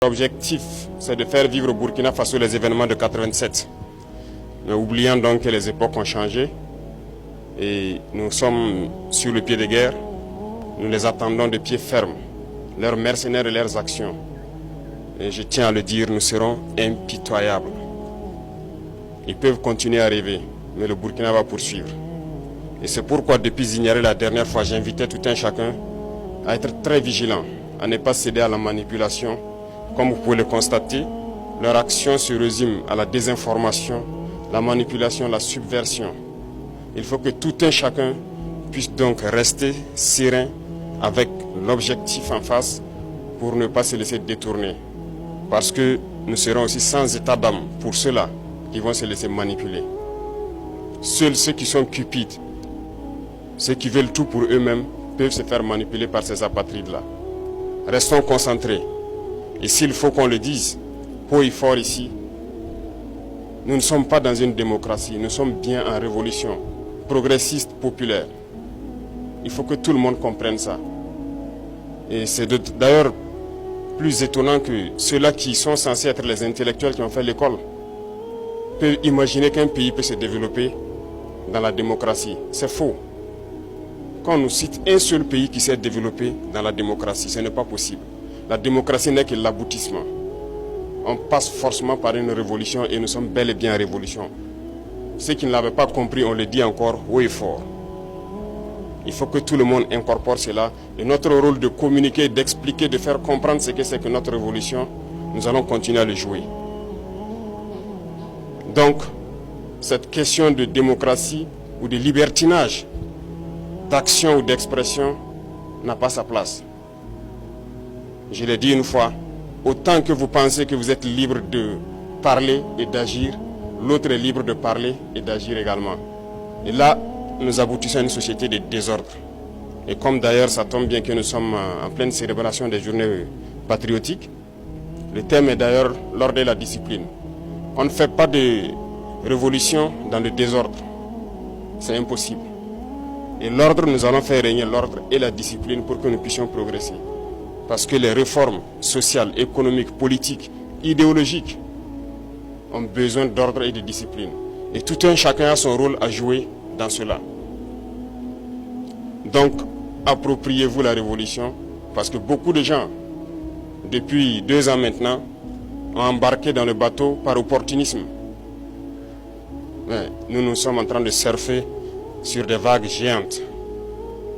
L'objectif, c'est de faire vivre au Burkina Faso les événements de 87. Mais oubliant donc que les époques ont changé et nous sommes sur le pied de guerre, nous les attendons de pied ferme, leurs mercenaires et leurs actions. Et je tiens à le dire, nous serons impitoyables. Ils peuvent continuer à rêver, mais le Burkina va poursuivre. Et c'est pourquoi depuis Zignaré la dernière fois, j'invitais tout un chacun à être très vigilant, à ne pas céder à la manipulation. Comme vous pouvez le constater, leur action se résume à la désinformation, la manipulation, la subversion. Il faut que tout un chacun puisse donc rester serein avec l'objectif en face pour ne pas se laisser détourner. Parce que nous serons aussi sans état d'âme pour ceux-là qui vont se laisser manipuler. Seuls ceux qui sont cupides, ceux qui veulent tout pour eux-mêmes, peuvent se faire manipuler par ces apatrides-là. Restons concentrés. Et s'il faut qu'on le dise, haut et fort ici, nous ne sommes pas dans une démocratie, nous sommes bien en révolution, progressiste, populaire. Il faut que tout le monde comprenne ça. Et c'est d'ailleurs plus étonnant que ceux-là qui sont censés être les intellectuels qui ont fait l'école peuvent imaginer qu'un pays peut se développer dans la démocratie. C'est faux. Quand on nous cite un seul pays qui s'est développé dans la démocratie, ce n'est pas possible. La démocratie n'est que l'aboutissement. On passe forcément par une révolution et nous sommes bel et bien en révolution. Ceux qui ne l'avaient pas compris, on le dit encore haut et fort. Il faut que tout le monde incorpore cela. Et notre rôle de communiquer, d'expliquer, de faire comprendre ce que c'est que notre révolution, nous allons continuer à le jouer. Donc, cette question de démocratie ou de libertinage, d'action ou d'expression, n'a pas sa place. Je l'ai dit une fois, autant que vous pensez que vous êtes libre de parler et d'agir, l'autre est libre de parler et d'agir également. Et là, nous aboutissons à une société de désordre. Et comme d'ailleurs ça tombe bien que nous sommes en pleine célébration des journées patriotiques, le thème est d'ailleurs l'ordre et la discipline. On ne fait pas de révolution dans le désordre. C'est impossible. Et l'ordre, nous allons faire régner l'ordre et la discipline pour que nous puissions progresser. Parce que les réformes sociales, économiques, politiques, idéologiques ont besoin d'ordre et de discipline. Et tout un chacun a son rôle à jouer dans cela. Donc, appropriez-vous la révolution, parce que beaucoup de gens, depuis 2 ans maintenant, ont embarqué dans le bateau par opportunisme. Mais nous sommes en train de surfer sur des vagues géantes.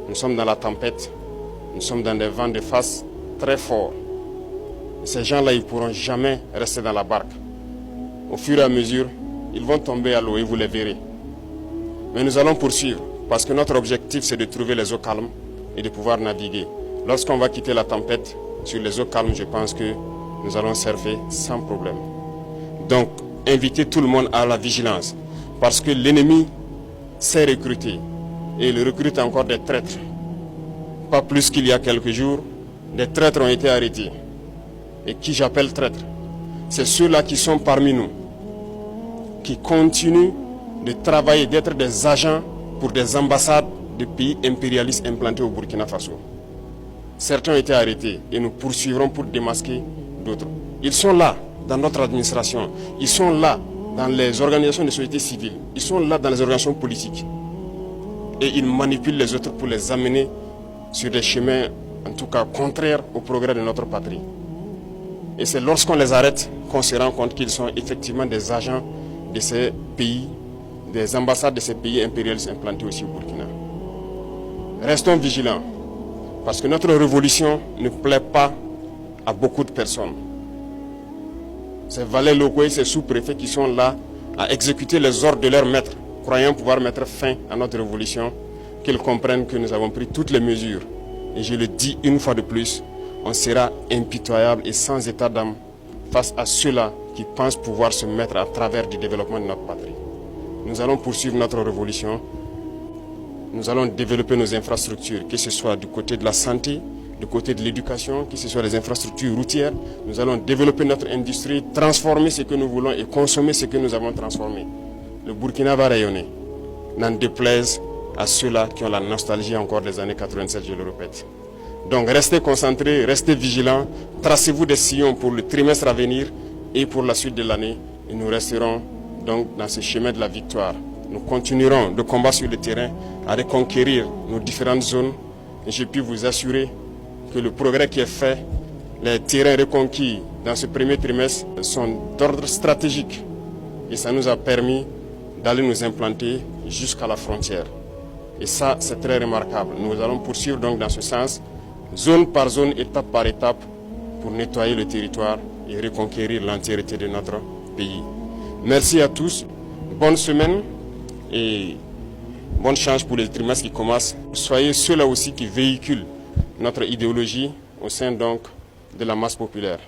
Nous sommes dans la tempête, nous sommes dans des vents de face très forts. Et ces gens-là, ils ne pourront jamais rester dans la barque. Au fur et à mesure, ils vont tomber à l'eau et vous les verrez. Mais nous allons poursuivre, parce que notre objectif, c'est de trouver les eaux calmes et de pouvoir naviguer. Lorsqu'on va quitter la tempête, sur les eaux calmes, je pense que nous allons surfer sans problème. Donc, invitez tout le monde à la vigilance, parce que l'ennemi sait recruter, et il recrute encore des traîtres. Pas plus qu'il y a quelques jours, des traîtres ont été arrêtés. Et qui j'appelle traîtres? C'est ceux-là qui sont parmi nous, qui continuent de travailler, d'être des agents pour des ambassades de pays impérialistes implantés au Burkina Faso. Certains ont été arrêtés et nous poursuivrons pour démasquer d'autres. Ils sont là dans notre administration, ils sont là dans les organisations de société civile, ils sont là dans les organisations politiques. Et ils manipulent les autres pour les amener sur des chemins, en tout cas contraires au progrès de notre patrie. Et c'est lorsqu'on les arrête qu'on se rend compte qu'ils sont effectivement des agents de ces pays, des ambassades de ces pays impérialistes implantés aussi au Burkina. Restons vigilants, parce que notre révolution ne plaît pas à beaucoup de personnes. Ces valets locaux et ces sous-préfets qui sont là à exécuter les ordres de leurs maîtres, croyant pouvoir mettre fin à notre révolution, qu'ils comprennent que nous avons pris toutes les mesures. Et je le dis une fois de plus, on sera impitoyable et sans état d'âme face à ceux-là qui pensent pouvoir se mettre à travers du développement de notre patrie. Nous allons poursuivre notre révolution. Nous allons développer nos infrastructures, que ce soit du côté de la santé, du côté de l'éducation, que ce soit les infrastructures routières. Nous allons développer notre industrie, transformer ce que nous voulons et consommer ce que nous avons transformé. Le Burkina va rayonner. N'en déplaise à ceux-là qui ont la nostalgie encore des années 87, je le répète. Donc restez concentrés, restez vigilants, tracez-vous des sillons pour le trimestre à venir et pour la suite de l'année. Et nous resterons donc dans ce chemin de la victoire. Nous continuerons de combattre sur le terrain à reconquérir nos différentes zones. Et je puis vous assurer que le progrès qui est fait, les terrains reconquis dans ce premier trimestre sont d'ordre stratégique. Et ça nous a permis d'aller nous implanter jusqu'à la frontière. Et ça, c'est très remarquable. Nous allons poursuivre donc dans ce sens, zone par zone, étape par étape, pour nettoyer le territoire et reconquérir l'entièreté de notre pays. Merci à tous, bonne semaine et bonne chance pour les trimestres qui commencent. Soyez ceux-là aussi qui véhiculent notre idéologie au sein donc de la masse populaire.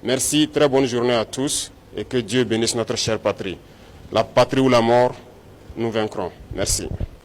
Merci, très bonne journée à tous et que Dieu bénisse notre chère patrie. La patrie ou la mort, nous vaincrons. Merci.